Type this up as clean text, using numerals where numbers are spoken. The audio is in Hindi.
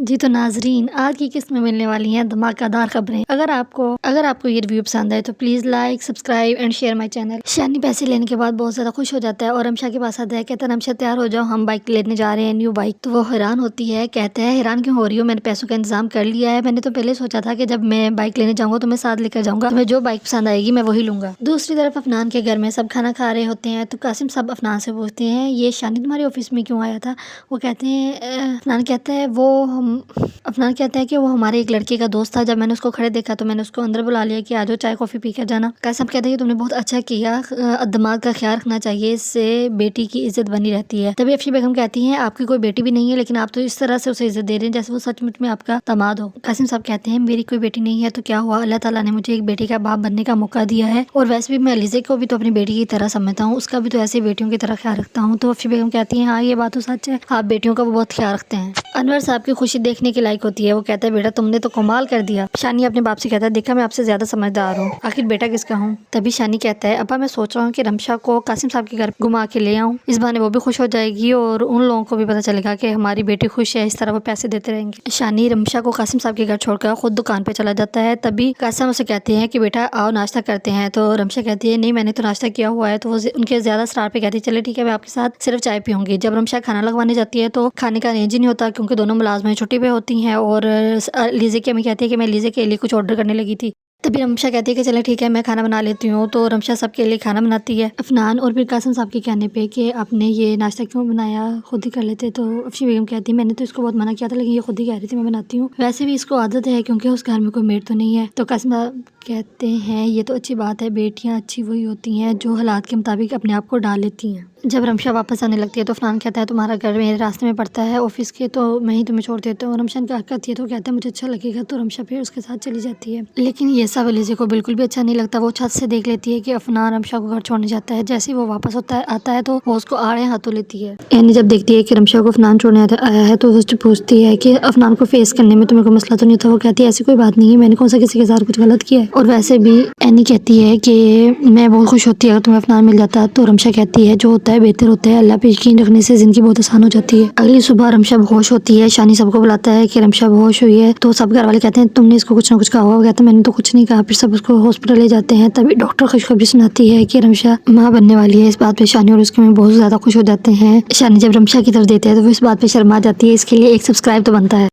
जी तो नाजरीन, आज की किस्त में मिलने वाली हैं धमाकेदार खबरें। अगर आपको ये रिव्यू पसंद आए तो please like, subscribe and share my channel. शानी पैसे लेने के बाद बहुत ज्यादा खुश हो जाता है और रमशा के पास आता है, कहता है रमशा तैयार हो जाओ, हम बाइक लेने जा रहे हैं, न्यू बाइक। तो वो हैरान होती है, कहते हैं हैरान क्यों हो रही हो, मैंने पैसों का इंतजाम कर लिया है। मैंने तो पहले सोचा था कि जब मैं बाइक लेने जाऊंगा तो मैं साथ लेकर जाऊंगा, तुम्हें जो बाइक पसंद आएगी मैं वही लूंगा। दूसरी तरफ अफनान के घर में सब खाना खा रहे होते हैं तो कासिम साहब अफनान से पूछते हैं ये शानी तुम्हारे ऑफिस में क्यों आया था। वो कहते हैं अफनान कहता है अफनान कहता है कि वो हमारे एक लड़के का दोस्त था, जब मैंने उसको खड़े देखा तो मैंने उसको अंदर बुला लिया कि आजो चाय कॉफी पी कर जाना। कासिम कहते हैं कि तुमने बहुत अच्छा किया, दिमाग का ख्याल रखना चाहिए, इससे बेटी की इज्जत बनी रहती है। तभी अफशी बेगम कहती हैं आपकी कोई बेटी भी नहीं है, लेकिन आप तो इस तरह से उसे इज्जत दे रहे हैं जैसे वो सचमुच में आपका दामाद हो। कासिम साहब कहते हैं मेरी कोई बेटी नहीं है तो क्या हुआ, अल्लाह ताला ने मुझे एक बेटी का बाप बनने का मौका दिया है और वैसे भी मैं अलीज़े को भी तो अपनी बेटी की तरह समझता हूँ, उसका भी तो ऐसे बेटियों की तरह ख्याल रखता हूँ। तो अफशी बेगम कहती है हाँ ये बात तो सच है, आप बेटियों का बहुत ख्याल रखते हैं। अनवर साहब की खुशी देखने के लायक होती है। वो कहता है बेटा तुमने तो कमाल कर दिया। शानी अपने बाप से कहता है देखा मैं आपसे ज्यादा समझदार हूँ, आखिर बेटा किसका हूँ। तभी शानी कहता है अब्बा मैं सोच रहा हूँ कि रमशा को कासिम साहब के घर घुमा के ले आऊँ, इस बहाने वो भी खुश हो जाएगी और उन लोगों को भी पता चलेगा कि हमारी बेटी खुश है, इस तरह वो पैसे देते रहेंगे। शानी रमशा को कासिम साहब के घर छोड़कर खुद दुकान पे चला जाता है। तभी कासिम उसे कहते हैं कि बेटा आओ नाश्ता करते हैं। तो रमशा कहती है नहीं मैंने तो नाश्ता किया हुआ है। तो वो उनके ज्यादा शरार पे कहती है चले ठीक है मैं आपके साथ सिर्फ चाय पीऊंगी। जब रमशा खाना लगवाने जाती है तो खाने का अरेंज ही नहीं होता क्योंकि दोनों मुलाजमें छुट्टी पे होती हैं और लीजे की अम्मी कहती है कि मैं लीजे के लिए कुछ ऑर्डर करने लगी थी। तभी रमशा कहती है कि चले ठीक है मैं खाना बना लेती हूँ। तो रमशा सबके लिए खाना बनाती है। अफनान और फिर कासिम साहब के कहने पे कि आपने ये नाश्ता क्यों बनाया, खुद ही कर लेते। तो अफशी बेगम कहती है मैंने तो इसको बहुत मना किया था लेकिन ये खुद ही कह रही थी मैं बनाती हूँ, वैसे भी इसको आदत है क्योंकि उस घर में कोई मेड तो नहीं है। तो कासिम साहब कहते हैं ये तो अच्छी बात है, बेटियाँ अच्छी वही होती हैं जो हालात के मुताबिक अपने आप को डाल लेती हैं। जब रमशा वापस आने लगती है तो अफनान कहता है तुम्हारा घर मेरे रास्ते में पड़ता है ऑफिस के, तो मैं ही तुम्हें छोड़ देता हूँ। रमशा क्या कहती है तो कहता है मुझे अच्छा लगेगा। तो रमशा फिर उसके साथ चली जाती है, लेकिन ये सब अलीज़े को बिल्कुल भी अच्छा नहीं लगता। वो छत से देख लेती है कि अफनान रमशा को घर छोड़ने जाता है। जैसे ही वो वापस आता है तो वो उसको आड़े हाथों लेती है। यानी जब देखती है कि रमशा को अफनान छोड़ने आया है तो उससे पूछती है कि अफनान को फेस करने में तुम्हें कोई मसला तो नहीं था। वो कहती है ऐसी कोई बात नहीं है, मैंने कौन सा किसी के साथ कुछ गलत किया है, और वैसे भी एनी कहती है कि मैं बहुत खुश होती है अगर तुम्हें अफनान मिल जाता। तो रमशा कहती है जो होता है बेहतर होता है, अल्लाह पे यकीन रखने से जिंदगी बहुत आसान हो जाती है। अगली सुबह रमशा बेहोश होती है। शानी सबको बुलाता है कि रमशा बेहोश हुई है। तो सब घर वाले कहते हैं तुमने इसको कुछ ना कुछ कहा होगा। वो कहता है मैंने तो कुछ नहीं कहा। फिर सब उसको हॉस्पिटल ले जाते हैं। तभी डॉक्टर खुशखबरी सुनाती है कि रमशा माँ बनने वाली है। इस बात पे शानी और उसके में बहुत ज्यादा खुश हो जाते हैं। शानी जब रमशा की तरफ देते हैं तो वो इस बात पे शर्मा जाती है, इसके लिए एक सब्सक्राइब तो बनता है।